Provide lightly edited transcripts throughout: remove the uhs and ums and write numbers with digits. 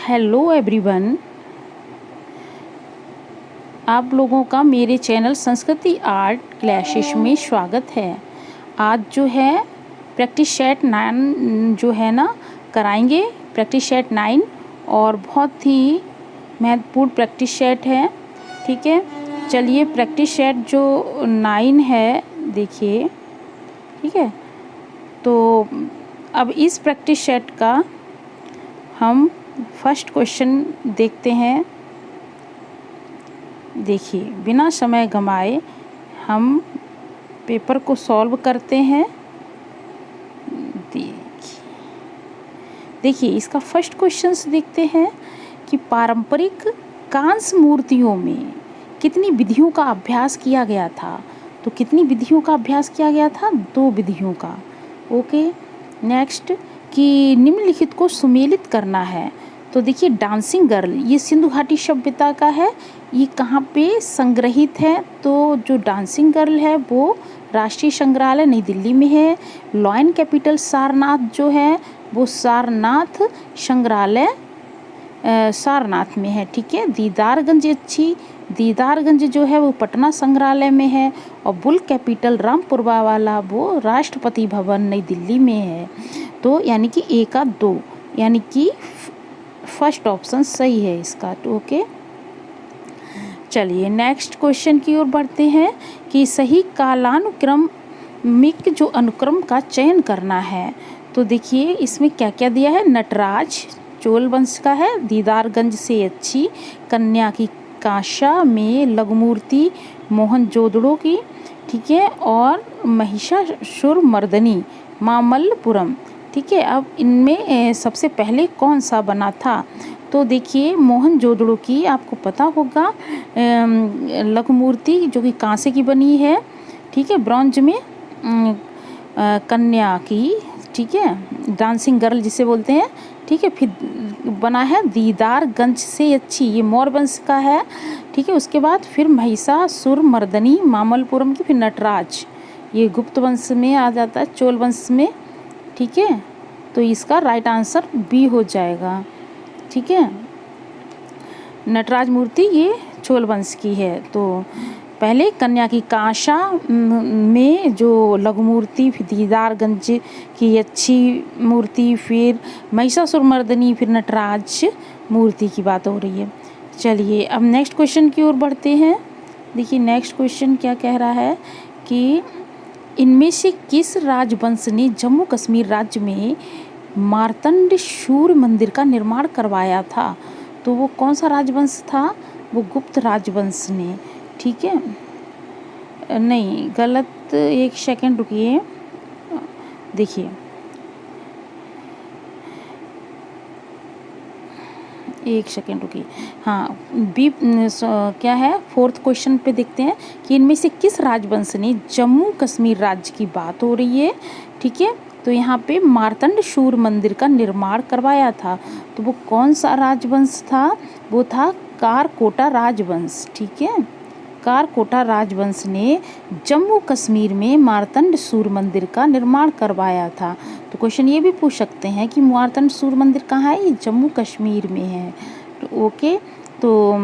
Hello everyone, आप लोगों का मेरे चैनल संस्कृति आर्ट क्लासेस में स्वागत है। आज जो है प्रैक्टिस सेट 9 जो है ना कराएंगे। प्रैक्टिस सेट 9 और बहुत ही महत्वपूर्ण प्रैक्टिस सेट है। ठीक है, चलिए प्रैक्टिस सेट जो 9 है देखिए। ठीक है, तो अब इस प्रैक्टिस सेट का हम फर्स्ट क्वेश्चन देखते हैं। देखिए, बिना समय गंवाए हम पेपर को सॉल्व करते हैं। देखिए इसका फर्स्ट क्वेश्चन देखते हैं कि पारंपरिक कांस्य मूर्तियों में कितनी विधियों का अभ्यास किया गया था। तो कितनी विधियों का अभ्यास किया गया था? 2 विधियों का। ओके, नेक्स्ट कि निम्नलिखित को सुमेलित करना है। तो देखिए डांसिंग गर्ल ये सिंधु घाटी सभ्यता का है। ये कहाँ पे संग्रहित है? तो जो डांसिंग गर्ल है वो राष्ट्रीय संग्रहालय नई दिल्ली में है। लॉयन कैपिटल सारनाथ जो है वो सारनाथ संग्रहालय सारनाथ में है। ठीक है, दीदारगंज जो है वो पटना संग्रहालय में है। और बुल कैपिटल रामपुरवा वाला वो राष्ट्रपति भवन नई दिल्ली में है। तो यानी कि ए का 2, यानी कि फर्स्ट ऑप्शन सही है इसका। तो ओके, चलिए नेक्स्ट क्वेश्चन की ओर बढ़ते हैं कि सही कालानुक्रमिक जो अनुक्रम का चयन करना है। तो देखिए इसमें क्या क्या दिया है। नटराज चोल वंश का है, दीदारगंज से अच्छी, कन्या की कांसा में लघुमूर्ति मोहनजोदड़ो की। ठीक है, और महिषासुरमर्दिनी मामल्लपुरम। ठीक है, अब इनमें सबसे पहले कौन सा बना था? तो देखिए मोहनजोदड़ो की आपको पता होगा लघुमूर्ति जो कि कांसे की बनी है। ठीक है, ब्रॉन्ज में कन्या की। ठीक है, डांसिंग गर्ल जिसे बोलते हैं। ठीक है, फिर बना है दीदारगंज से अच्छी, ये मौर्य वंश का है। ठीक है, उसके बाद फिर महिषासुरमर्दिनी मामल्लपुरम की, फिर नटराज ये गुप्त वंश में आ जाता है, चोल वंश में। ठीक है, तो इसका राइट आंसर बी हो जाएगा। ठीक है, नटराज मूर्ति ये चोल वंश की है। तो पहले कन्या की कांसा में जो लघु मूर्ति, फिर दीदारगंज की अच्छी मूर्ति, फिर महिषासुरमर्दिनी, फिर नटराज मूर्ति की बात हो रही है। चलिए अब नेक्स्ट क्वेश्चन की ओर बढ़ते हैं। देखिए नेक्स्ट क्वेश्चन क्या कह रहा है कि इनमें से किस राजवंश ने जम्मू कश्मीर राज्य में मार्तंड सूर्य मंदिर का निर्माण करवाया था? तो वो कौन सा राजवंश था? वो गुप्त राजवंश ने। ठीक है, नहीं गलत, एक सेकंड रुकिए। देखिए एक सेकेंड रुकिए। हाँ, बी क्या है, फोर्थ क्वेश्चन पे देखते हैं कि इनमें से किस राजवंश ने जम्मू कश्मीर राज्य की बात हो रही है। ठीक है, तो यहाँ पे मार्तंड सूर्य मंदिर का निर्माण करवाया था। तो वो कौन सा राजवंश था? वो था कारकोटा राजवंश। ठीक है, कारकोटा राजवंश ने जम्मू कश्मीर में मार्तंड सूर्य मंदिर का निर्माण करवाया था। तो क्वेश्चन ये भी पूछ सकते हैं कि मार्तंड सूर्य मंदिर कहाँ है? ये जम्मू कश्मीर में है। तो ओके, तो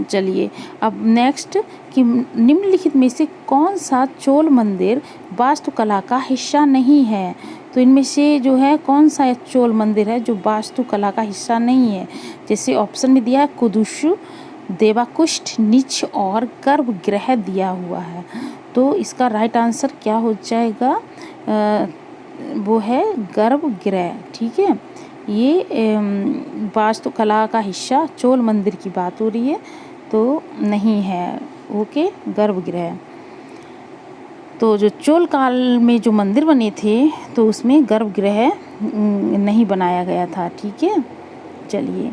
चलिए अब नेक्स्ट कि निम्नलिखित में से कौन सा चोल मंदिर वास्तुकला का हिस्सा नहीं है? तो इनमें से जो है कौन सा चोल मंदिर है जो वास्तुकला का हिस्सा नहीं है? जैसे ऑप्शन में दिया है कुदुशु, देवाकुष्ठ, निच और गर्भगृह दिया हुआ है। तो इसका राइट आंसर क्या हो जाएगा? वो है गर्भगृह। ठीक है, ये वास्तुकला का हिस्सा चोल मंदिर की बात हो रही है, तो नहीं है। ओके, गर्भगृह। तो जो चोल काल में जो मंदिर बने थे तो उसमें गर्भगृह नहीं बनाया गया था। ठीक है, चलिए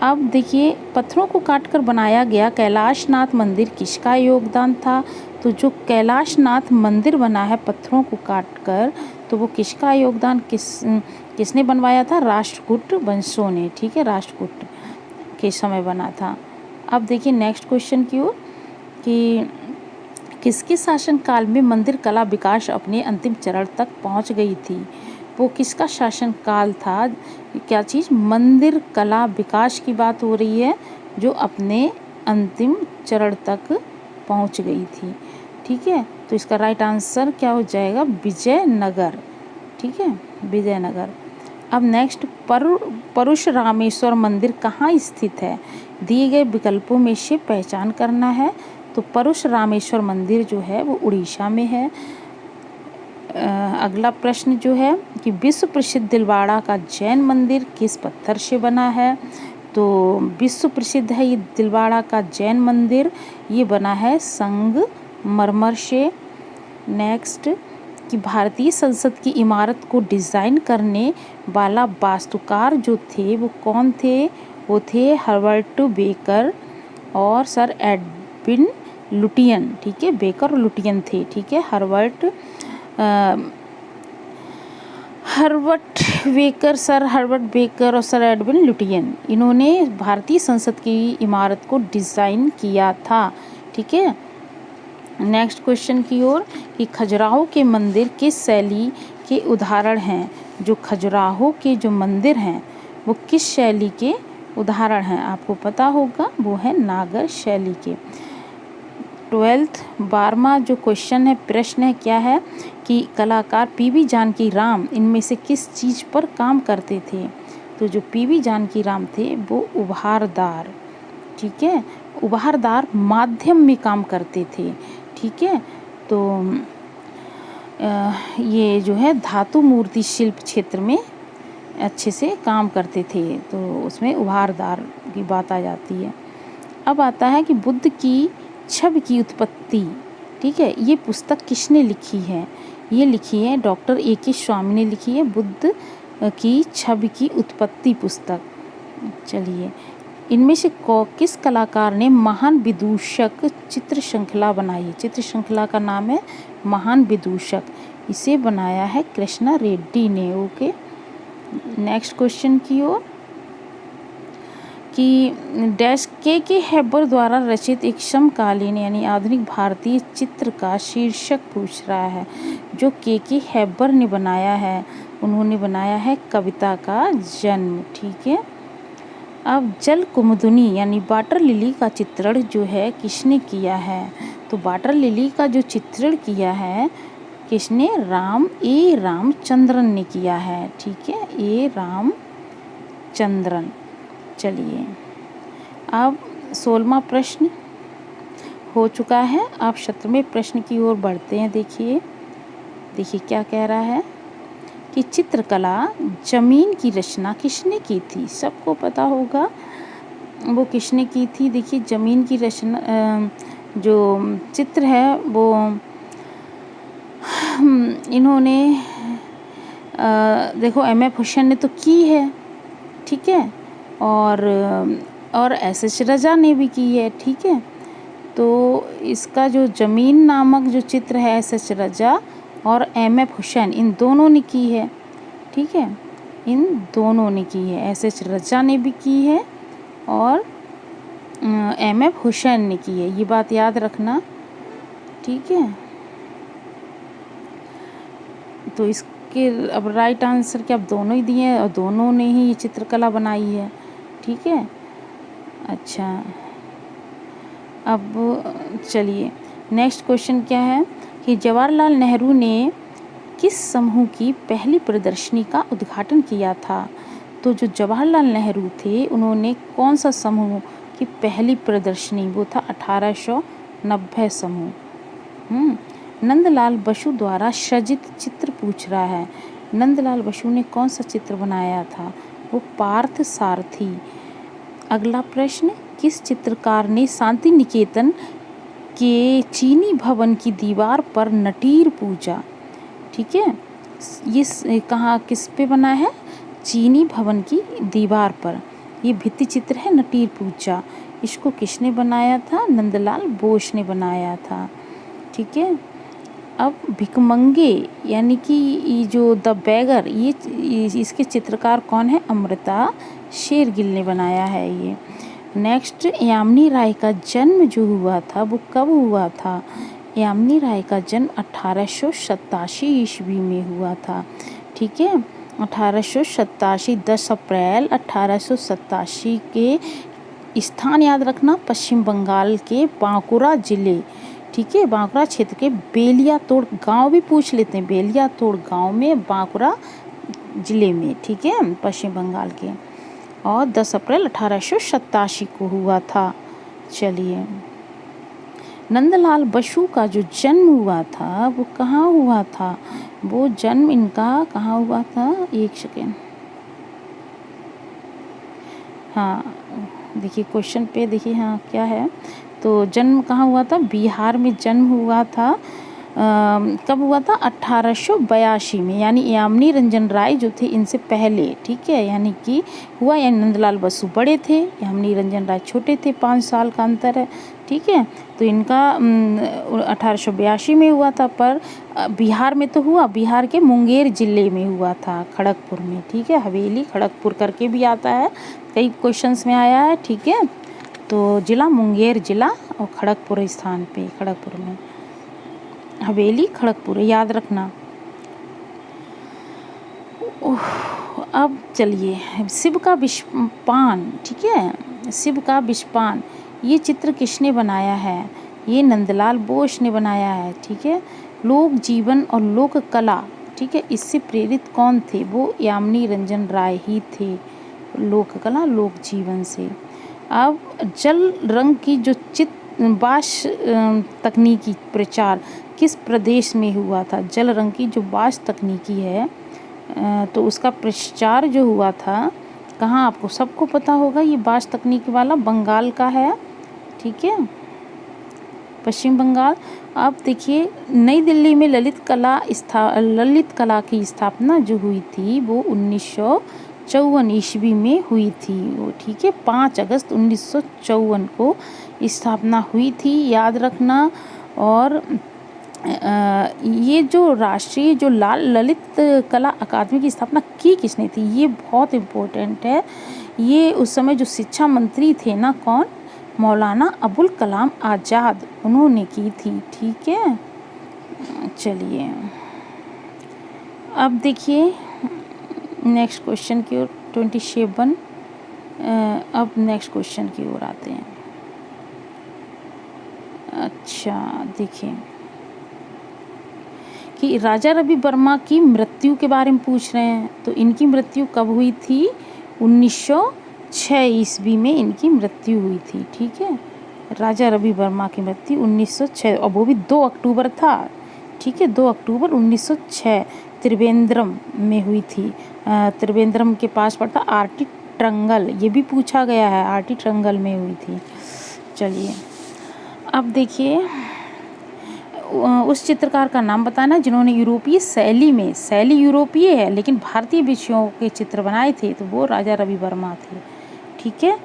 अब देखिए पत्थरों को काटकर बनाया गया कैलाशनाथ मंदिर किसका योगदान था? तो जो कैलाशनाथ मंदिर बना है पत्थरों को काटकर, तो वो किसका योगदान, किसने बनवाया था? राष्ट्रकूट वंशों ने। ठीक है, राष्ट्रकूट के समय बना था। अब देखिए नेक्स्ट क्वेश्चन की ओर कि किसके शासनकाल में मंदिर कला विकास अपने अंतिम चरण तक पहुंच गई थी? वो किसका शासन काल था? क्या चीज़? मंदिर कला विकास की बात हो रही है, जो अपने अंतिम चरण तक पहुंच गई थी। ठीक है, तो इसका राइट आंसर क्या हो जाएगा? विजयनगर। ठीक है, विजयनगर। अब नेक्स्ट, परशुरामेश्वर मंदिर कहाँ स्थित है? दिए गए विकल्पों में से पहचान करना है। तो परशुरामेश्वर मंदिर जो है वो उड़ीसा में है। अगला प्रश्न जो है कि विश्व प्रसिद्ध दिलवाड़ा का जैन मंदिर किस पत्थर से बना है? तो विश्व प्रसिद्ध है ये दिलवाड़ा का जैन मंदिर, ये बना है संगमरमर से। नेक्स्ट, कि भारतीय संसद की इमारत को डिज़ाइन करने वाला वास्तुकार जो थे वो कौन थे? वो थे हर्बर्ट बेकर और सर एडविन लुटियन। ठीक है, बेकर और लुटियन थे। ठीक है, हर्बर्ट हर्बर्ट बेकर और सर एडविन लुटियन, इन्होंने भारतीय संसद की इमारत को डिज़ाइन किया था। ठीक है, नेक्स्ट क्वेश्चन की ओर, कि खजुराहो के मंदिर किस शैली के उदाहरण हैं? जो खजुराहो के जो मंदिर हैं वो किस शैली के उदाहरण हैं? आपको पता होगा, वो है नागर शैली के। 12वां जो क्वेश्चन है, प्रश्न है, क्या है कि कलाकार पीवी जानकी राम इनमें से किस चीज़ पर काम करते थे? तो जो पीवी जानकी राम थे वो उभारदार, ठीक है, उभारदार माध्यम में काम करते थे। ठीक है, तो ये जो है धातु मूर्ति शिल्प क्षेत्र में अच्छे से काम करते थे, तो उसमें उभारदार की बात आ जाती है। अब आता है कि बुद्ध की छवि की उत्पत्ति, ठीक है, ये पुस्तक किसने लिखी है? ये लिखी है डॉक्टर A.K. स्वामी ने लिखी है, बुद्ध की छवि की उत्पत्ति पुस्तक। चलिए, इनमें से किस कलाकार ने महान विदूषक चित्र श्रृंखला बनाई है? चित्र श्रृंखला का नाम है महान विदूषक, इसे बनाया है कृष्णा रेड्डी ने। ओके, नेक्स्ट क्वेश्चन की ओर, कि डैश के हैबर द्वारा रचित एक समकालीन यानी आधुनिक भारतीय चित्र का शीर्षक पूछ रहा है। जो के हैबर ने बनाया है, उन्होंने बनाया है कविता का जन्म। ठीक है, अब जल कुमुदनी यानी वाटर लिली का चित्रण जो है किसने किया है? तो वाटर लिली का जो चित्रण किया है किसने? रामचंद्रन ने किया है। ठीक है, रामचंद्रन। चलिए, अब 16वां प्रश्न हो चुका है। आप 17वें प्रश्न की ओर बढ़ते हैं। देखिए क्या कह रहा है कि चित्रकला जमीन की रचना किसने की थी? सबको पता होगा वो किसने की थी। देखिए, जमीन की रचना जो चित्र है वो इन्होंने देखो M.F. हुसैन ने तो की है। ठीक है, और S.H. रजा ने भी की है। ठीक है, तो इसका जो जमीन नामक जो चित्र है S.H. रजा और M.F. हुसैन, इन दोनों ने की है। ठीक है, इन दोनों ने की है। S.H. रजा ने भी की है और M.F. हुसैन ने की है, ये बात याद रखना। ठीक है, तो इसके अब राइट आंसर क्या? अब दोनों ही दिए हैं और दोनों ने ही ये चित्रकला बनाई है। ठीक है, अच्छा, अब चलिए नेक्स्ट क्वेश्चन क्या है कि जवाहरलाल नेहरू ने किस समूह की पहली प्रदर्शनी का उद्घाटन किया था? तो जो जवाहरलाल नेहरू थे उन्होंने कौन सा समूह की पहली प्रदर्शनी, वो था 1890 समूह। नंदलाल बसु द्वारा सृजित चित्र पूछ रहा है। नंदलाल बसु ने कौन सा चित्र बनाया था? वो पार्थ सारथी। अगला प्रश्न, किस चित्रकार ने शांति निकेतन के चीनी भवन की दीवार पर नटीर पूजा? ठीक है, ये कहाँ किस पे बना है? चीनी भवन की दीवार पर ये भित्ति चित्र है नटीर पूजा। इसको किसने बनाया था? नंदलाल बोस ने बनाया था। ठीक है, अब भिकमंगे यानी कि ये जो द बैगर, ये इसके चित्रकार कौन है? अमृता शेरगिल ने बनाया है ये। नेक्स्ट, यामिनी राय का जन्म जो हुआ था वो कब हुआ था? यामिनी राय का जन्म 1887 ईस्वी में हुआ था। ठीक है, 1887 10 अप्रैल 1887 के स्थान याद रखना, पश्चिम बंगाल के बांकुरा जिले, ठीक है, बांकुरा क्षेत्र के बेलियातोड़ गांव भी पूछ लेते हैं, बेलियातोड़ गांव में बांकुरा जिले में, ठीक है, पश्चिम बंगाल के, और 10 अप्रैल 1887 को हुआ था। चलिए, नंदलाल बसु का जो जन्म हुआ था वो कहाँ हुआ था? वो जन्म इनका कहाँ हुआ था? एक सेकेंड, हाँ देखिए क्वेश्चन पे देखिए, हाँ क्या है, तो जन्म कहाँ हुआ था? बिहार में जन्म हुआ था। कब हुआ था? 1882 में, यानी यामिनी रंजन राय जो थे इनसे पहले, ठीक है, यानी कि हुआ, यानी नंदलाल बसु बड़े थे, यामिनी रंजन राय छोटे थे, 5 साल का अंतर है, ठीक है, तो इनका 1882 में हुआ था, पर बिहार में तो हुआ, बिहार के मुंगेर जिले में हुआ था, खड़गपुर में, ठीक है, हवेली खड़गपुर करके भी आता है, कई क्वेश्चंस में आया है, ठीक है, तो जिला मुंगेर जिला और खड़गपुर स्थान पे, खड़गपुर में, हवेली खड़गपुर याद रखना। अब चलिए, शिव का विषपान, ठीक है, शिव का विषपान, ये चित्र किसने बनाया है? ये नंदलाल बोस ने बनाया है, ठीक है। लोक जीवन और लोक कला, ठीक है, इससे प्रेरित कौन थे? वो यामिनी रंजन राय ही थे, लोक कला लोक जीवन से। अब जल रंग की जो वाष्प तकनीकी प्रचार किस प्रदेश में हुआ था? जल रंग की जो वाष्प तकनीकी है तो उसका प्रचार जो हुआ था कहाँ? आपको सबको पता होगा, ये वाष्प तकनीकी वाला बंगाल का है, ठीक है, पश्चिम बंगाल। अब देखिए, नई दिल्ली में ललित कला की स्थापना जो हुई थी वो 1954 ईस्वी में हुई थी, वो, ठीक है, 5 अगस्त 1954 को स्थापना हुई थी, याद रखना। और ये जो राष्ट्रीय जो ललित कला अकादमी की स्थापना की किसने थी? ये बहुत इम्पोर्टेंट है, ये उस समय जो शिक्षा मंत्री थे ना, कौन? मौलाना अबुल कलाम आज़ाद, उन्होंने की थी, ठीक है। चलिए, अब देखिए नेक्स्ट क्वेश्चन की ओर, 27। अब नेक्स्ट क्वेश्चन की ओर आते हैं। अच्छा, देखिए कि राजा रवि वर्मा की मृत्यु के बारे में पूछ रहे हैं, तो इनकी मृत्यु कब हुई थी? 1906 ईस्वी में इनकी मृत्यु हुई थी, ठीक है, राजा रवि वर्मा की मृत्यु 1906, और वो भी 2 अक्टूबर था, ठीक है, 2 अक्टूबर 1906 त्रिवेंद्रम में हुई थी। त्रिवेंद्रम के पास पड़ता आरटी ट्रंगल, ये भी पूछा गया है, आरटी ट्रंगल में हुई थी। चलिए, अब देखिए उस चित्रकार का नाम बताना जिन्होंने यूरोपीय शैली में, शैली यूरोपीय है लेकिन भारतीय विषयों के चित्र बनाए थे, तो वो राजा रवि वर्मा थे, ठीक है।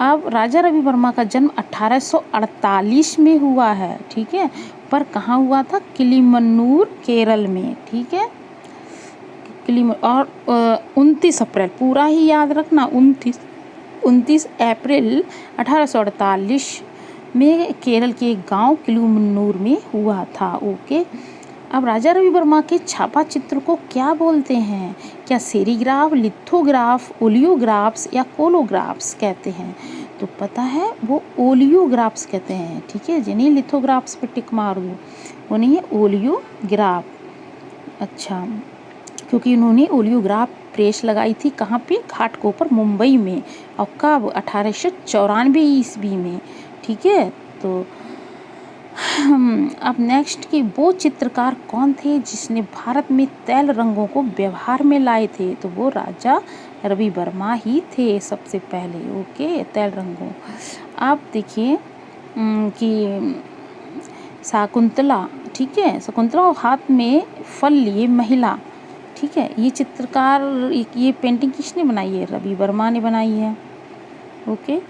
अब राजा रवि वर्मा का जन्म 1848 में हुआ है, ठीक है, पर कहाँ हुआ था? किलिमन्नूर, केरल में, ठीक है, और 29 अप्रैल, पूरा ही याद रखना, 29 अप्रैल 1848 में केरल के एक गांव किलिमन्नूर में हुआ था, ओके। अब राजा रवि वर्मा के छापा चित्र को क्या बोलते हैं? क्या सेरीग्राफ, लिथोग्राफ, ओलियोग्राफ्स या कोलोग्राफ्स कहते हैं? तो पता है, वो ओलियोग्राफ्स कहते हैं, ठीक है, जिन्हें लिथोग्राफ्स पे टिक मार दो, वो नहीं है ओलियोग्राफ। अच्छा, क्योंकि उन्होंने ओलियोग्राफ प्रेस लगाई थी कहाँ पे? घाटकोपर, मुंबई में, और कब? 1894 ईस्वी में, ठीक है। तो अब नेक्स्ट कि वो चित्रकार कौन थे जिसने भारत में तैल रंगों को व्यवहार में लाए थे? तो वो राजा रवि वर्मा ही थे सबसे पहले, ओके, तैल रंगों। आप देखिए कि शकुंतला, ठीक है, शकुंतला और हाथ में फल लिए महिला, ठीक है, ये चित्रकार, ये पेंटिंग किसने बनाई है? रवि वर्मा ने बनाई है, ओके।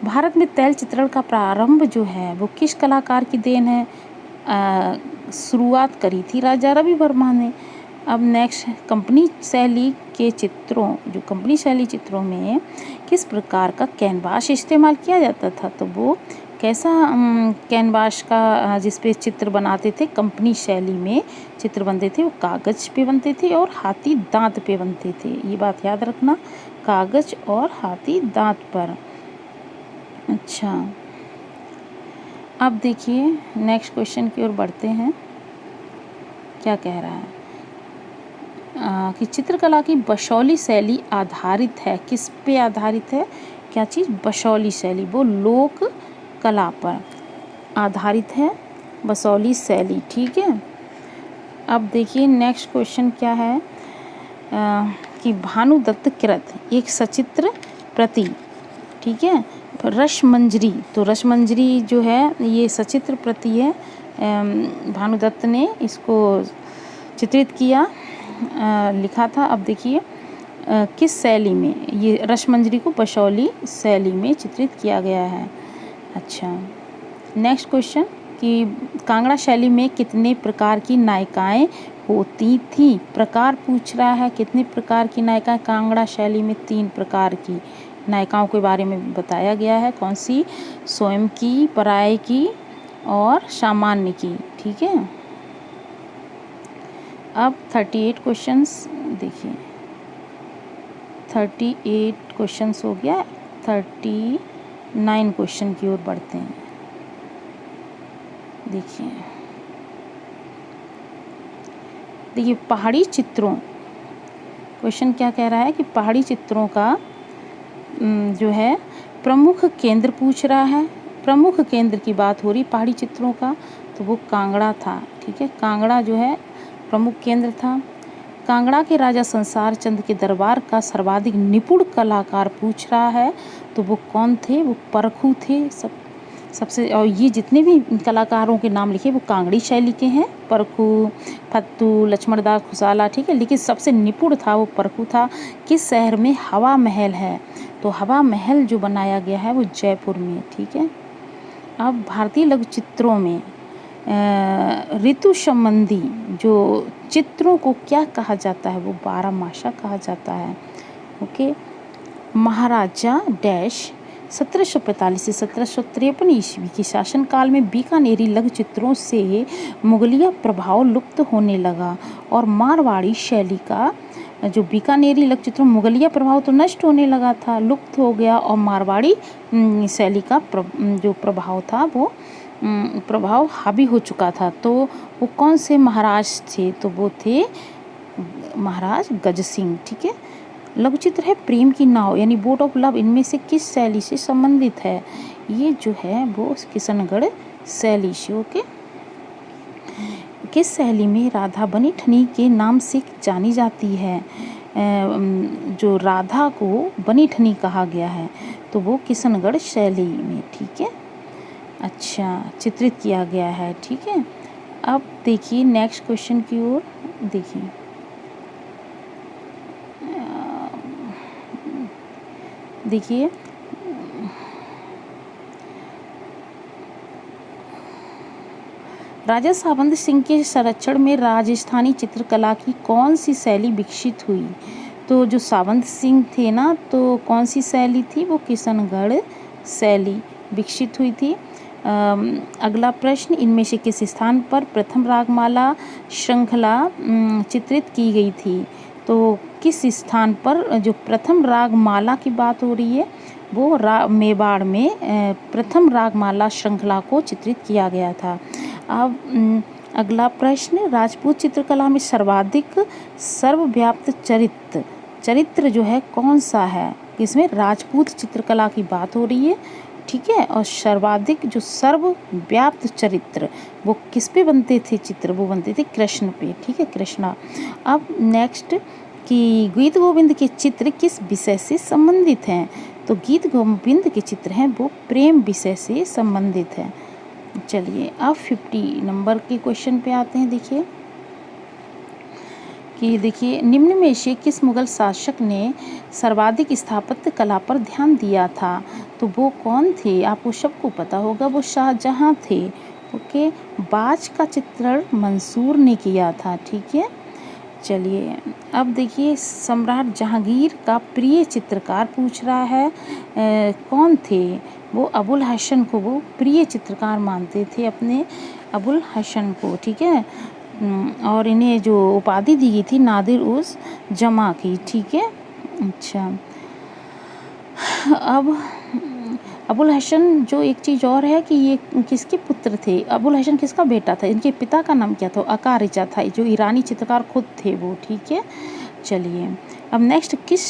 भारत में तैल चित्रण का प्रारंभ जो है वो किस कलाकार की देन है? शुरुआत करी थी राजा रवि वर्मा ने। अब नेक्स्ट, कंपनी शैली के चित्रों, जो कंपनी शैली चित्रों में किस प्रकार का कैनवास इस्तेमाल किया जाता था? तो वो कैसा कैनवास का जिस पे चित्र बनाते थे, कंपनी शैली में चित्र बनते थे, वो कागज़ पे बनते थे और हाथी दांत पे बनते थे। ये बात याद रखना, कागज़ और हाथी दांत पर। अच्छा, अब देखिए नेक्स्ट क्वेश्चन की ओर बढ़ते हैं। क्या कह रहा है कि चित्रकला की बसौली शैली आधारित है, किस पे आधारित है? क्या चीज़? बसौली शैली, वो लोक कला पर आधारित है बसौली शैली। ठीक है, अब देखिए नेक्स्ट क्वेश्चन क्या है कि भानुदत्त कृत एक सचित्र प्रति, ठीक है, रसमंजरी। तो रसमंजरी जो है ये सचित्र प्रति है, भानुदत्त ने इसको चित्रित किया, लिखा था। अब देखिए किस शैली में, ये रसमंजरी को बसौली शैली में चित्रित किया गया है। अच्छा, नेक्स्ट क्वेश्चन कि कांगड़ा शैली में कितने प्रकार की नायिकाएं होती थी? प्रकार पूछ रहा है, कितने प्रकार की नायिकाएं? कांगड़ा शैली में 3 प्रकार की नायिकाओं के बारे में बताया गया है। कौन सी? स्वयं की, पराये की और सामान्य की। ठीक है, अब 38 क्वेश्चंस देखिए, 38 क्वेश्चंस हो गया, 39 क्वेश्चन की ओर बढ़ते हैं। देखिए पहाड़ी चित्रों, क्वेश्चन क्या कह रहा है कि पहाड़ी चित्रों का जो है प्रमुख केंद्र पूछ रहा है। प्रमुख केंद्र की बात हो रही पहाड़ी चित्रों का, तो वो कांगड़ा था। ठीक है, कांगड़ा जो है प्रमुख केंद्र था। कांगड़ा के राजा संसार चंद के दरबार का सर्वाधिक निपुण कलाकार पूछ रहा है, तो वो कौन थे? वो परखू थे। सबसे, और ये जितने भी कलाकारों के नाम लिखे वो कांगड़ी शैली के हैं, परखू, फत्तू, लक्ष्मणदास खुसाला। ठीक है, लेकिन सबसे निपुण था वो परखू था। किस शहर में हवा महल है? तो हवा महल जो बनाया गया है वो जयपुर में। ठीक है, अब भारतीय लघु चित्रों में ऋतु संबंधी जो चित्रों को क्या कहा जाता है? वो बारहमासा कहा जाता है। ओके, महाराजा डैश 1745 से 1753 ईस्वी के शासनकाल में बीकानेरी लघु चित्रों से मुगलिया प्रभाव लुप्त होने लगा और मारवाड़ी शैली का जो बीकानेरी लघु चित्रों, मुगलिया प्रभाव तो नष्ट होने लगा था, लुप्त हो गया, और मारवाड़ी शैली का जो प्रभाव था वो प्रभाव हावी हो चुका था। तो वो कौन से महाराज थे? तो वो थे महाराज गज सिंह। ठीक है, लघु चित्र है प्रेम की नाव यानी बोट ऑफ लव, इनमें से किस शैली से संबंधित है? ये जो है वो किशनगढ़ शैली से। ओके, किस शैली में राधा बनी ठनी के नाम से जानी जाती है? जो राधा को बनी ठनी कहा गया है तो वो किशनगढ़ शैली में। ठीक है, अच्छा, चित्रित किया गया है। ठीक है, अब देखिए नेक्स्ट क्वेश्चन की ओर देखिए। देखिए राजा सावंत सिंह के संरक्षण में राजस्थानी चित्रकला की कौन सी शैली विकसित हुई? तो जो सावंत सिंह थे ना, तो कौन सी शैली थी? वो किशनगढ़ शैली विकसित हुई थी। अगला प्रश्न, इनमें से किस स्थान पर प्रथम रागमाला श्रृंखला चित्रित की गई थी? तो किस स्थान पर जो प्रथम रागमाला की बात हो रही है वो मेवाड़ में प्रथम रागमाला श्रृंखला को चित्रित किया गया था। अब अगला प्रश्न, राजपूत चित्रकला में सर्वाधिक सर्वव्याप्त चरित्र जो है कौन सा है? इसमें राजपूत चित्रकला की बात हो रही है। ठीक है, और सर्वाधिक जो सर्वव्याप्त चरित्र वो किस पे बनते थे चित्र? वो बनते थे कृष्ण पे। ठीक है, कृष्णा। अब नेक्स्ट कि गीत गोविंद के चित्र किस विषय से संबंधित हैं? तो गीत गोविंद के चित्र हैं वो प्रेम विषय से संबंधित है। चलिए अब 50 नंबर के क्वेश्चन पे आते हैं। देखिए कि निम्न में से किस मुगल शासक ने सर्वाधिक स्थापत्य कला पर ध्यान दिया था? तो वो कौन थे? आपको सबको पता होगा, वो शाहजहां थे। ओके, बाज का चित्रण मंसूर ने किया था। ठीक है, चलिए अब देखिए, सम्राट जहांगीर का प्रिय चित्रकार पूछ रहा है कौन थे। वो अबुल हसन को वो प्रिय चित्रकार मानते थे, अपने अबुल हसन को, ठीक है। और इन्हें जो उपाधि दी गई थी नादिर उस जमा की, ठीक है। अच्छा, अब अबुल हसन जो एक चीज़ और है कि ये किसके पुत्र थे। अबुल हसन किसका बेटा था, इनके पिता का नाम क्या था, अकारिचा था, जो ईरानी चित्रकार खुद थे वो, ठीक है। चलिए अब नेक्स्ट, किस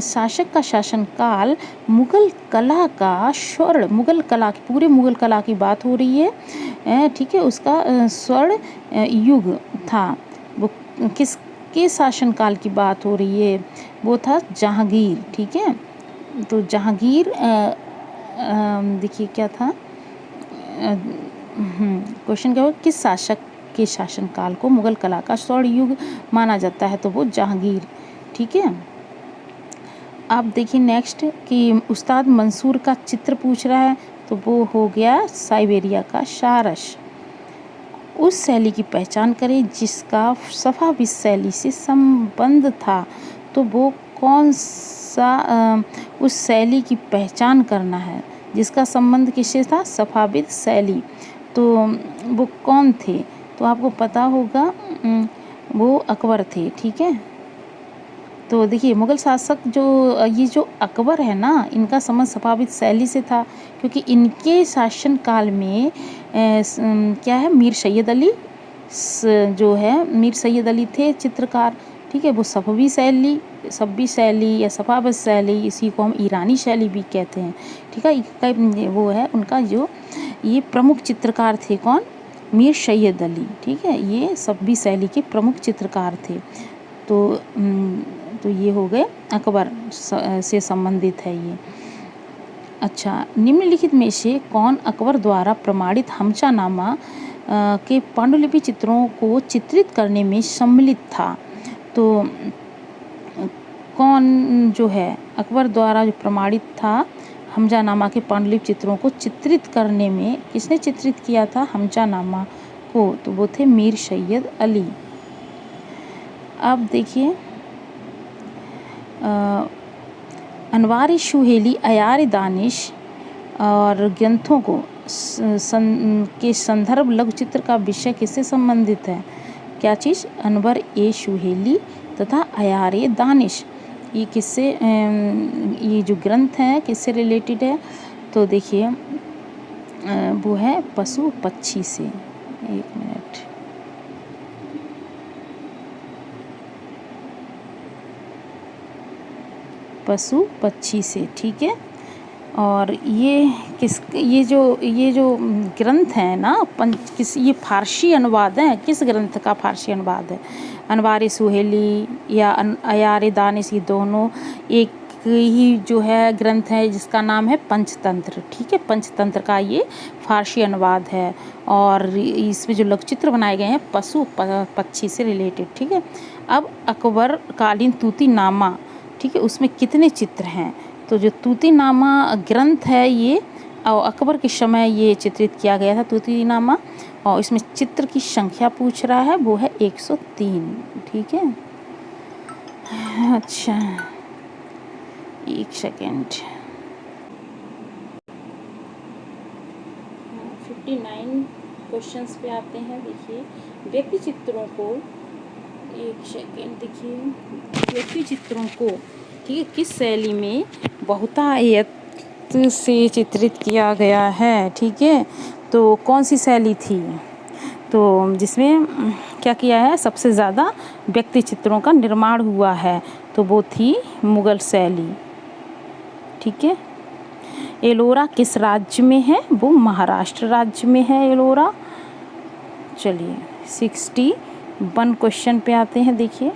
शासक का शासनकाल मुगल कला का स्वर्ण, मुगल कला की, पूरे मुगल कला की बात हो रही है, ठीक है, उसका स्वर्ण युग था। वो किसके शासनकाल की बात हो रही है, वो था जहांगीर, ठीक है। तो जहांगीर देखिए क्या था, क्वेश्चन क्या हो, किस शासक के शासनकाल को मुगल कला का स्वर्ण युग माना जाता है, तो वो जहांगीर, ठीक है। अब देखिए नेक्स्ट कि उस्ताद मंसूर का चित्र पूछ रहा है, तो वो हो गया साइबेरिया का सारस। उस शैली की पहचान करें जिसका सफाविद शैली से संबंध था, तो वो कौन सा उस शैली की पहचान करना है जिसका संबंध किससे था, सफाविद शैली। तो वो कौन थे, तो आपको पता होगा वो अकबर थे, ठीक है। तो देखिए मुग़ल शासक जो ये जो अकबर है ना, इनका संबंध सफाविद शैली से था, क्योंकि इनके शासनकाल में क्या है, मीर सैयद अली जो है, मीर सैयद अली थे चित्रकार, ठीक है। वो सफवी शैली या सफाविद शैली, इसी को हम ईरानी शैली भी कहते हैं, ठीक है। वो है उनका जो ये प्रमुख चित्रकार थे, कौन, मीर सैयद अली, ठीक है। ये सफवी शैली के प्रमुख चित्रकार थे। तो ये हो गए अकबर से संबंधित है ये। अच्छा, निम्नलिखित में से कौन अकबर द्वारा प्रमाणित हमचानामा के पांडुलिपि चित्रों को चित्रित करने में सम्मिलित था। तो कौन जो है अकबर द्वारा जो प्रमाणित था हमजानामा के पांडुलिपि चित्रों को चित्रित करने में, किसने चित्रित किया था हमजानामा को, तो वो थे मीर सैयद अली। अब देखिए अनवार सुहेली अयार दानिश और ग्रंथों को के संदर्भ लघुचित्र का विषय किससे संबंधित है, क्या चीज़, अनवर ए सुहेली तथा अयार दानिश, ये किससे ये जो ग्रंथ हैं किससे रिलेटेड है, तो देखिए वो है पशु पक्षी से। एक मिनट, पशु पक्षी से, ठीक है। और ये जो ग्रंथ है ना, ये फारसी अनुवाद है, किस ग्रंथ का फारसी अनुवाद है, अनवार सुहेली या अयार दानिश, ये दोनों एक ही जो है ग्रंथ है जिसका नाम है पंचतंत्र, ठीक है। पंचतंत्र का ये फारसी अनुवाद है, और इसमें जो लघुचित्र बनाए गए हैं पशु पक्षी से रिलेटेड, ठीक है। अब अकबर कालीन तूतीनामा, ठीक है, उसमें कितने चित्र हैं, तो जो तूतीनामा ग्रंथ है ये और अकबर के समय ये चित्रित किया गया था तूतीनामा, और इसमें चित्र की संख्या पूछ रहा है, वो है 103, ठीक है। अच्छा, एक सेकेंड, 59 क्वेश्चंस पे आते हैं। देखिए व्यक्ति चित्रों को, एक सेकेंड, देखिए व्यक्ति चित्रों को, ठीक है, किस शैली में बहुतायत से चित्रित किया गया है, ठीक है। तो कौन सी शैली थी, तो जिसमें क्या किया है, सबसे ज़्यादा व्यक्ति चित्रों का निर्माण हुआ है, तो वो थी मुग़ल शैली, ठीक है। एलोरा किस राज्य में है, वो महाराष्ट्र राज्य में है एलोरा। चलिए 61 क्वेश्चन पे आते हैं। देखिए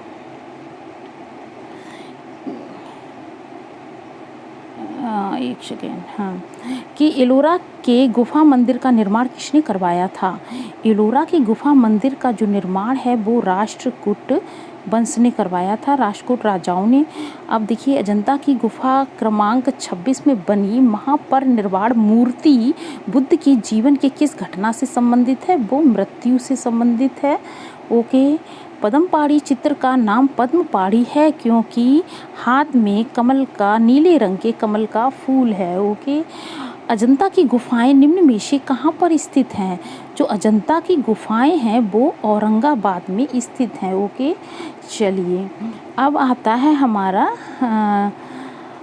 एक सेकेंड, हाँ, कि एलोरा के गुफा मंदिर का निर्माण किसने करवाया था। एलोरा के गुफा मंदिर का जो निर्माण है वो राष्ट्रकूट वंश ने करवाया था, राष्ट्रकूट राजाओं ने। अब देखिए अजंता की गुफा क्रमांक 26 में बनी महापरिनिर्वाण मूर्ति बुद्ध के जीवन के किस घटना से संबंधित है, वो मृत्यु से संबंधित है, ओके। पद्म पहाड़ी चित्र का नाम पद्म पहाड़ी है क्योंकि हाथ में कमल का, नीले रंग के कमल का फूल है। ओके। अजंता की गुफाएं निम्न में से कहाँ पर स्थित हैं? जो अजंता की गुफाएं हैं वो औरंगाबाद में स्थित हैं। ओके। चलिए अब आता है हमारा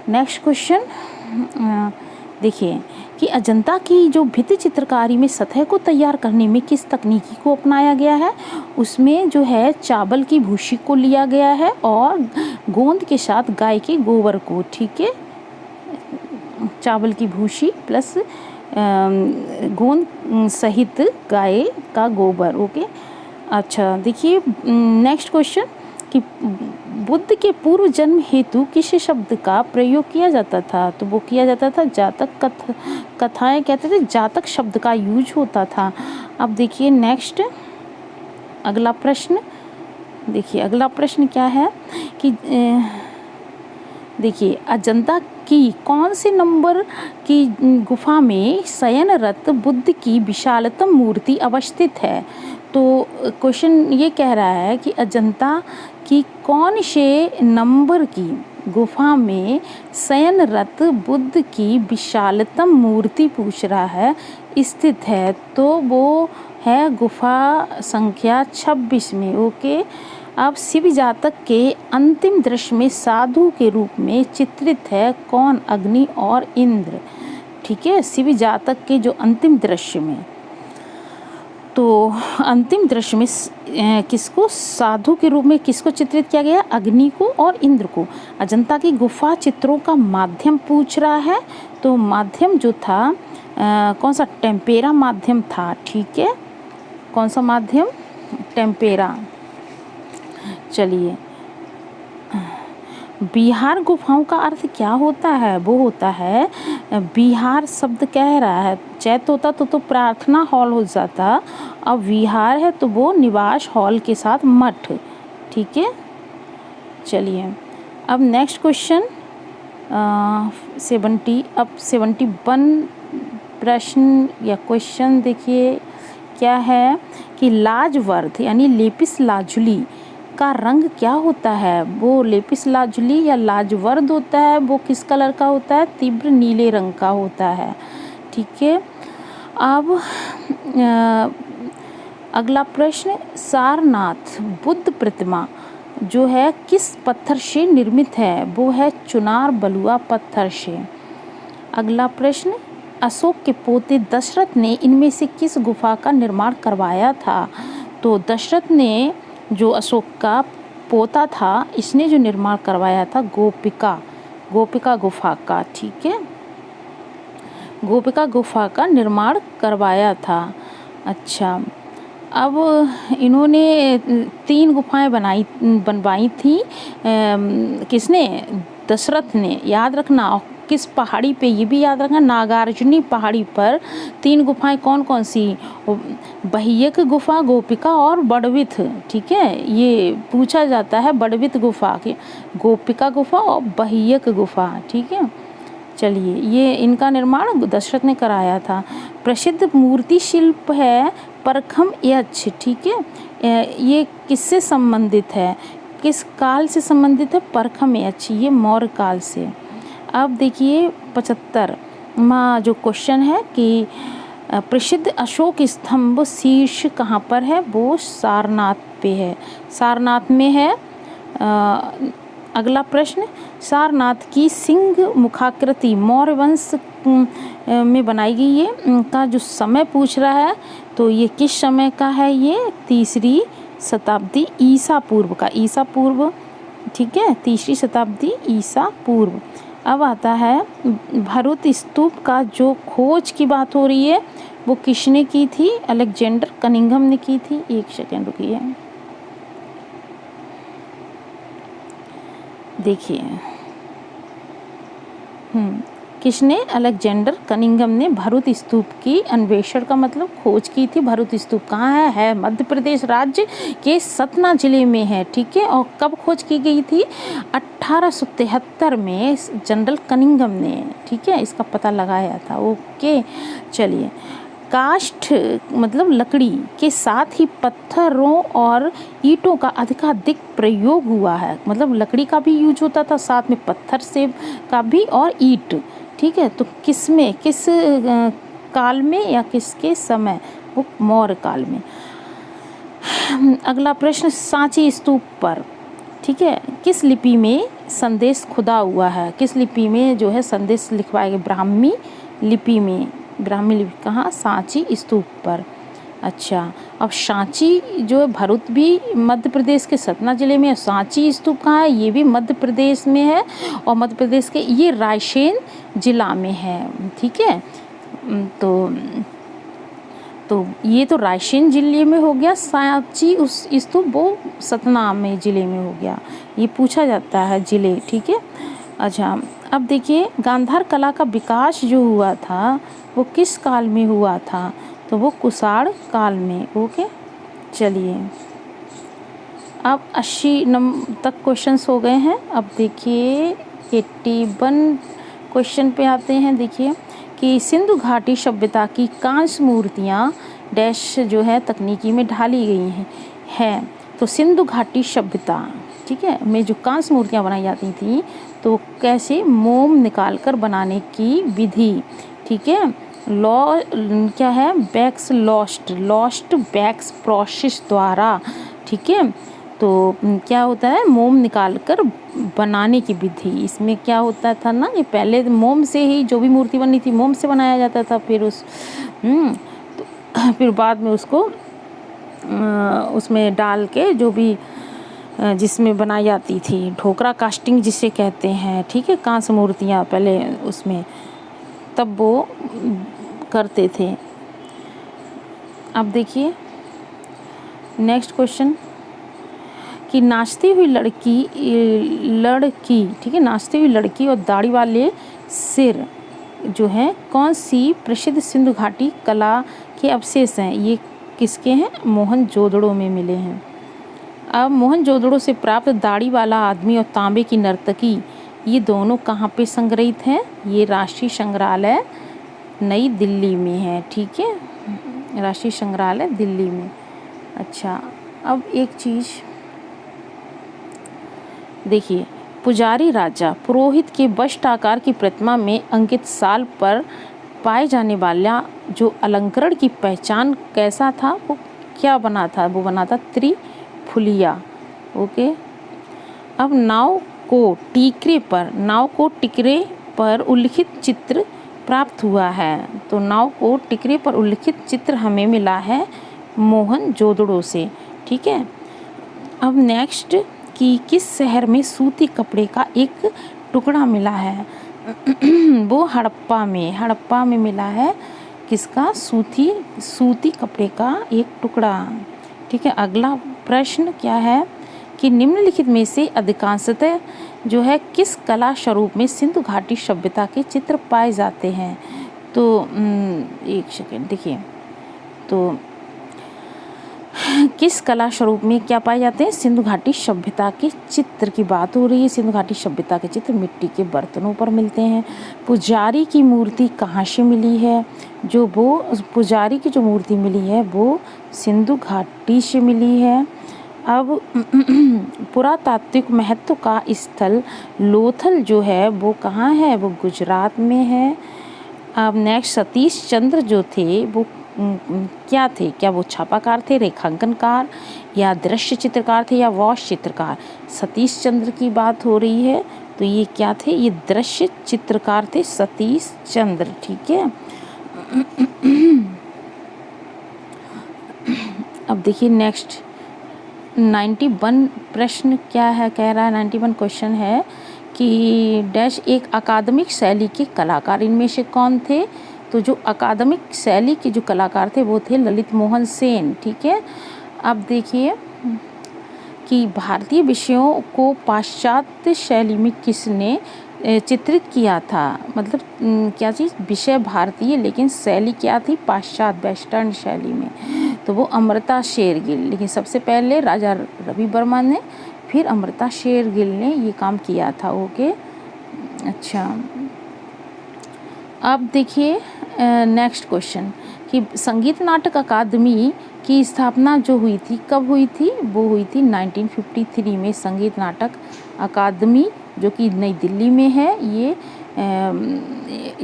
नेक्स्ट क्वेश्चन। देखिए कि अजंता की जो भित्ति चित्रकारी में सतह को तैयार करने में किस तकनीकी को अपनाया गया है? उसमें जो है चावल की भूसी को लिया गया है और गोंद के साथ गाय के गोबर को। ठीक है, चावल की भूसी प्लस गोंद सहित गाय का गोबर। ओके। अच्छा देखिए नेक्स्ट क्वेश्चन कि बुद्ध के पूर्व जन्म हेतु किस शब्द का प्रयोग किया जाता था? तो वो किया जाता था जातक। कथाएं कहते थे जातक शब्द का यूज होता था। अब देखिए नेक्स्ट अगला प्रश्न। देखिए अगला प्रश्न क्या है कि देखिए अजंता की कौन से नंबर की गुफा में शयनरत बुद्ध की विशालतम मूर्ति अवस्थित है? तो क्वेश्चन ये कह रहा है कि अजंता की कौन से नंबर की गुफा में शयनरत बुद्ध की विशालतम मूर्ति पूछ रहा है स्थित है? तो वो है गुफा संख्या 26 में। ओके। अब शिव जातक के अंतिम दृश्य में साधु के रूप में चित्रित है कौन? अग्नि और इंद्र। ठीक है, शिव जातक के जो अंतिम दृश्य में, तो अंतिम दृश्य में किसको साधु के रूप में किसको चित्रित किया गया? अग्नि को और इंद्र को। अजंता की गुफा चित्रों का माध्यम पूछ रहा है, तो माध्यम जो था कौन सा? टेम्पेरा माध्यम था। ठीक है, कौन सा माध्यम? टेम्पेरा। चलिए बिहार गुफाओं का अर्थ क्या होता है? वो होता है बिहार शब्द कह रहा है, चैत होता तो प्रार्थना हॉल हो जाता, अब विहार है तो वो निवास हॉल के साथ मठ। ठीक है, चलिए अब नेक्स्ट क्वेश्चन 71 प्रश्न या क्वेश्चन देखिए क्या है कि लाजवर्द यानी लेपिस लाजुली का रंग क्या होता है? वो लेपिस लाजुली या लाजवर्द होता है, वो किस कलर का होता है? तीव्र नीले रंग का होता है। ठीक है, अब अगला प्रश्न, सारनाथ बुद्ध प्रतिमा जो है किस पत्थर से निर्मित है? वो है चुनार बलुआ पत्थर से। अगला प्रश्न, अशोक के पोते दशरथ ने इनमें से किस गुफा का निर्माण करवाया था? तो दशरथ ने जो अशोक का पोता था इसने जो निर्माण करवाया था गोपिका गुफा का। ठीक है, गोपिका गुफा का निर्माण करवाया था। अच्छा, अब इन्होंने 3 गुफाएं बनवाई थी। किसने? दशरथ ने। याद रखना किस पहाड़ी पे, ये भी याद रखना, नागार्जुनी पहाड़ी पर 3 गुफाएं कौन कौन सी? बहियक गुफा, गोपिका और बड़विथ। ठीक है, ये पूछा जाता है बड़विथ गुफा की, गोपिका गुफा और बहियक गुफा। ठीक है, चलिए ये इनका निर्माण दशरथ ने कराया था। प्रसिद्ध मूर्ति शिल्प है परखम यक्ष। ठीक है, ये किससे संबंधित है? किस काल से संबंधित है? परखम यक्ष, ये मौर्य काल से। अब देखिए 75वां जो क्वेश्चन है कि प्रसिद्ध अशोक स्तंभ शीर्ष कहाँ पर है? वो सारनाथ पे है, सारनाथ में है। अगला प्रश्न, सारनाथ की सिंह मुखाकृति मौर्य वंश में बनाई गई है, उनका जो समय पूछ रहा है, तो ये किस समय का है? ये 3री शताब्दी ईसा पूर्व का, ईसा पूर्व। ठीक है, 3री शताब्दी ईसा पूर्व। अब आता है भरूत स्तूप का जो खोज की बात हो रही है वो किसने की थी? अलेक्जेंडर कनिंघम ने की थी। एक सेकेंड रुकिए, देखिए किसने? अलेक्जेंडर कनिंघम ने भरूत स्तूप की अन्वेषण का मतलब खोज की थी। भरूत स्तूप कहाँ है? मध्य प्रदेश राज्य के सतना जिले में है। ठीक है, और कब खोज की गई थी? 1873 में जनरल कनिंघम ने, ठीक है, इसका पता लगाया था। ओके, चलिए काष्ठ मतलब लकड़ी के साथ ही पत्थरों और ईंटों का अधिकाधिक प्रयोग हुआ है। मतलब लकड़ी का भी यूज होता था, साथ में पत्थर से का भी और ईंट। ठीक है, तो किसमें, किस काल में या किसके समय? वो मौर्य काल में। अगला प्रश्न, सांची स्तूप पर, ठीक है, किस लिपि में संदेश खुदा हुआ है? किस लिपि में जो है संदेश लिखवाए गए? ब्राह्मी लिपि में। ब्राह्मी लिपि कहाँ? सांची स्तूप पर। अच्छा, अब सांची जो है भरूच भी मध्य प्रदेश के सतना जिले में है। सांची स्तूप कहाँ है? ये भी मध्य प्रदेश में है, और मध्य प्रदेश के ये रायसेन जिला में है। ठीक है, तो ये तो रायसेन जिले में हो गया। सांची उस स्तूप वो सतना में जिले में हो गया। ये पूछा जाता है जिले। ठीक है, अच्छा, अब देखिए गांधार कला का विकास जो हुआ था वो किस काल में हुआ था? तो वो कुषाण काल में। ओके, चलिए अब 80 नंबर तक क्वेश्चंस हो गए हैं। अब देखिए 81 क्वेश्चन पे आते हैं। देखिए कि सिंधु घाटी सभ्यता की कांस्य मूर्तियाँ डैश जो है तकनीकी में ढाली गई हैं। तो सिंधु घाटी सभ्यता, ठीक है, में जो कांस्य मूर्तियाँ बनाई जाती थी तो कैसे? मोम निकालकर बनाने की विधि। ठीक है, क्या है? वैक्स लॉस्ट वैक्स प्रोसेस द्वारा। ठीक है, तो क्या होता है? मोम निकालकर बनाने की विधि। इसमें क्या होता था ना, ये पहले मोम से ही जो भी मूर्ति बननी थी मोम से बनाया जाता था। फिर तो फिर बाद में उसको उसमें डाल के जो भी जिसमें बनाई जाती थी, ढोकरा कास्टिंग जिसे कहते हैं। ठीक है, कांस्य मूर्तियाँ पहले उसमें तब वो करते थे। अब देखिए नेक्स्ट क्वेश्चन कि नाचती हुई लड़की, ठीक है, नाचती हुई लड़की और दाढ़ी वाले सिर जो है कौन सी प्रसिद्ध सिंधु घाटी कला के अवशेष हैं? ये किसके हैं? मोहनजोदड़ो में मिले हैं। अब मोहनजोदड़ो से प्राप्त दाढ़ी वाला आदमी और तांबे की नर्तकी, ये दोनों कहाँ पे संग्रहित हैं? ये राष्ट्रीय संग्रहालय नई दिल्ली में है। ठीक है, राष्ट्रीय संग्रहालय दिल्ली में। अच्छा, अब एक चीज़ देखिए, पुजारी राजा पुरोहित के वस्ट आकार की प्रतिमा में अंकित साल पर पाए जाने वाला जो अलंकरण की पहचान कैसा था? वो क्या बना था? वो बना था त्रिफुलिया। ओके, अब नाव को टिकरे पर उल्लिखित चित्र प्राप्त हुआ है। तो नाव को टिकरे पर उल्लिखित चित्र हमें मिला है मोहनजोदड़ो से। ठीक है, अब नेक्स्ट कि किस शहर में सूती कपड़े का एक टुकड़ा मिला है? वो हड़प्पा में मिला है। किसका? सूती कपड़े का एक टुकड़ा। ठीक है, अगला प्रश्न क्या है कि निम्नलिखित में से अधिकांशतः जो है किस कला स्वरूप में सिंधु घाटी सभ्यता के चित्र पाए जाते हैं? तो एक सेकेंड देखिए, तो किस कला स्वरूप में क्या पाए जाते हैं? सिंधु घाटी सभ्यता के चित्र की बात हो रही है। सिंधु घाटी सभ्यता के चित्र मिट्टी के बर्तनों पर मिलते हैं। पुजारी की मूर्ति कहाँ से मिली है? जो वो पुजारी की जो मूर्ति मिली है वो सिंधु घाटी से मिली है। अब पुरातात्विक महत्व का स्थल लोथल जो है वो कहाँ है? वो गुजरात में है। अब नेक्स्ट सतीश चंद्र जो थे वो क्या थे? क्या वो छापाकार थे, रेखांकनकार, या दृश्य चित्रकार थे, या वॉश चित्रकार? सतीश चंद्र की बात हो रही है तो ये क्या थे? ये दृश्य चित्रकार थे सतीश चंद्र। ठीक है, अब देखिए नेक्स्ट 91 प्रश्न क्या है? कह रहा है 91 क्वेश्चन है कि डैश एक अकादमिक शैली के कलाकार इनमें से कौन थे? तो जो अकादमिक शैली के जो कलाकार थे वो थे ललित मोहन सेन। ठीक है, अब देखिए कि भारतीय विषयों को पाश्चात्य शैली में किसने चित्रित किया था? मतलब क्या चीज़? विषय भारतीय लेकिन शैली क्या थी? पाश्चात्य वेस्टर्न शैली में। तो वो अमृता शेरगिल, लेकिन सबसे पहले राजा रवि वर्मा ने, फिर अमृता शेरगिल ने ये काम किया था। ओके, अच्छा, अब देखिए नेक्स्ट क्वेश्चन कि संगीत नाटक अकादमी की स्थापना जो हुई थी, कब हुई थी? वो हुई थी 1953 में। संगीत नाटक अकादमी जो कि नई दिल्ली में है, ये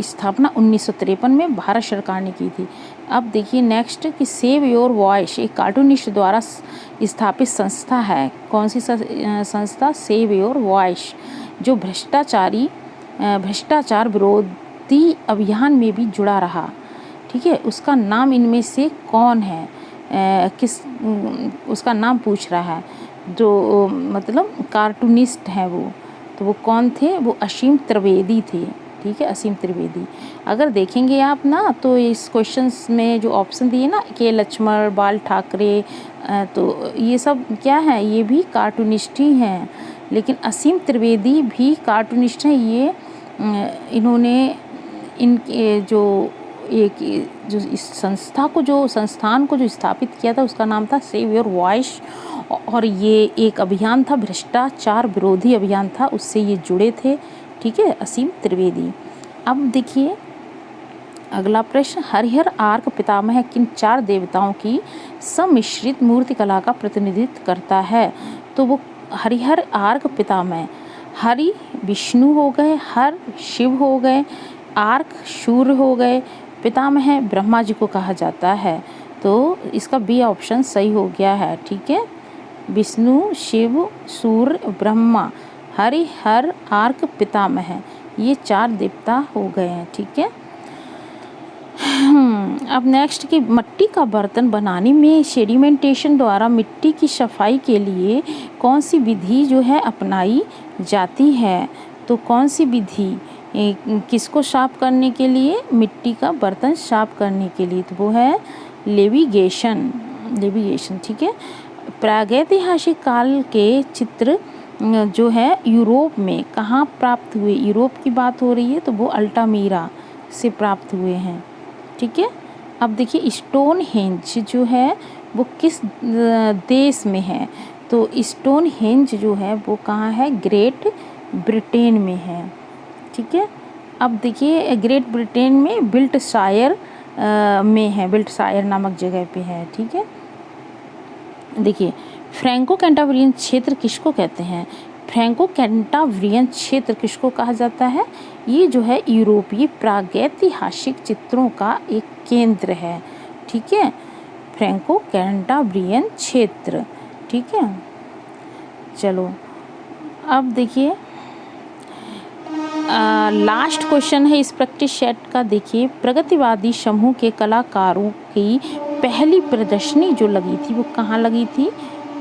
स्थापना 1953 में भारत सरकार ने की थी। अब देखिए नेक्स्ट कि सेव योर वॉइस एक कार्टूनिस्ट द्वारा स्थापित संस्था है। कौन सी संस्था? सेव योर वॉइस, जो भ्रष्टाचार विरोधी अभियान में भी जुड़ा रहा। ठीक है, उसका नाम इनमें से कौन है? उसका नाम पूछ रहा है, जो मतलब कार्टूनिस्ट हैं वो, तो वो कौन थे? वो असीम त्रिवेदी थे। ठीक है, असीम त्रिवेदी। अगर देखेंगे आप ना तो इस क्वेश्चंस में जो ऑप्शन दिए ना, के लक्ष्मण, बाल ठाकरे, तो ये सब क्या है? ये भी कार्टूनिस्ट ही हैं। लेकिन असीम त्रिवेदी भी कार्टूनिस्ट हैं। ये इन्होंने इनके जो इस संस्थान को जो स्थापित किया था, उसका नाम था सेव योर वॉइस, और ये एक अभियान था, भ्रष्टाचार विरोधी अभियान था, उससे ये जुड़े थे। ठीक है, असीम त्रिवेदी। अब देखिए अगला प्रश्न, हरिहर आर्क पितामह किन 4 देवताओं की सम्मिश्रित मूर्ति कला का प्रतिनिधित्व करता है? तो वो हरिहर आर्क पितामह, हरि विष्णु हो गए, हर शिव हो गए, आर्क सूर्य हो गए, पितामह ब्रह्मा जी को कहा जाता है। तो इसका बी ऑप्शन सही हो गया है। ठीक है, विष्णु, शिव, सूर्य, ब्रह्मा, हरि, हर, आर्क, पितामह, ये 4 देवता हो गए हैं। ठीक है। अब नेक्स्ट कि मिट्टी का बर्तन बनाने में सेडिमेंटेशन द्वारा मिट्टी की सफाई के लिए कौन सी विधि जो है अपनाई जाती है? तो कौन सी विधि किसको साफ करने के लिए? मिट्टी का बर्तन साफ करने के लिए, तो वो है लेविगेशन। ठीक है। प्रागैतिहासिक काल के चित्र जो है यूरोप में कहाँ प्राप्त हुए? यूरोप की बात हो रही है, तो वो अल्टामीरा से प्राप्त हुए हैं। ठीक है। अब देखिए स्टोनहेंज जो है वो किस देश में है? तो स्टोनहेंज जो है वो कहाँ है? ग्रेट ब्रिटेन में है। ठीक है। अब देखिए ग्रेट ब्रिटेन में बिल्टशायर में है, बिल्टशायर नामक जगह पे है। ठीक है। देखिए फ्रैंको कैंटाब्रियन क्षेत्र किसको कहते हैं? फ्रैंको कैंटाब्रियन क्षेत्र किसको कहा जाता है? ये जो है यूरोपीय प्रागैतिहासिक चित्रों का एक केंद्र है। ठीक है, फ्रैंको कैंटाब्रियन क्षेत्र। ठीक है, चलो अब देखिए लास्ट क्वेश्चन है इस प्रैक्टिस सेट का। देखिए प्रगतिवादी समूह के कलाकारों की पहली प्रदर्शनी जो लगी थी वो कहाँ लगी थी?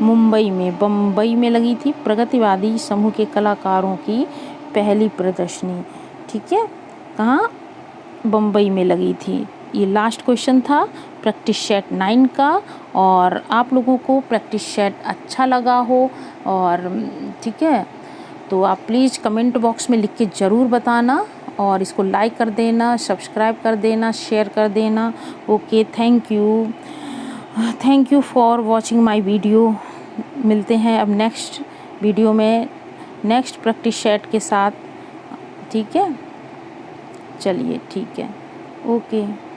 मुंबई में, बम्बई में लगी थी प्रगतिवादी समूह के कलाकारों की पहली प्रदर्शनी। ठीक है, कहाँ? बम्बई में लगी थी। ये लास्ट क्वेश्चन था प्रैक्टिस सेट 9 का। और आप लोगों को प्रैक्टिस सेट अच्छा लगा हो और ठीक है, तो आप प्लीज़ कमेंट बॉक्स में लिख के ज़रूर बताना, और इसको लाइक कर देना, सब्सक्राइब कर देना, शेयर कर देना। Okay, thank you for watching my video. मिलते हैं अब नेक्स्ट वीडियो में नेक्स्ट प्रैक्टिस सेट के साथ। ठीक है, चलिए ठीक है, ओके।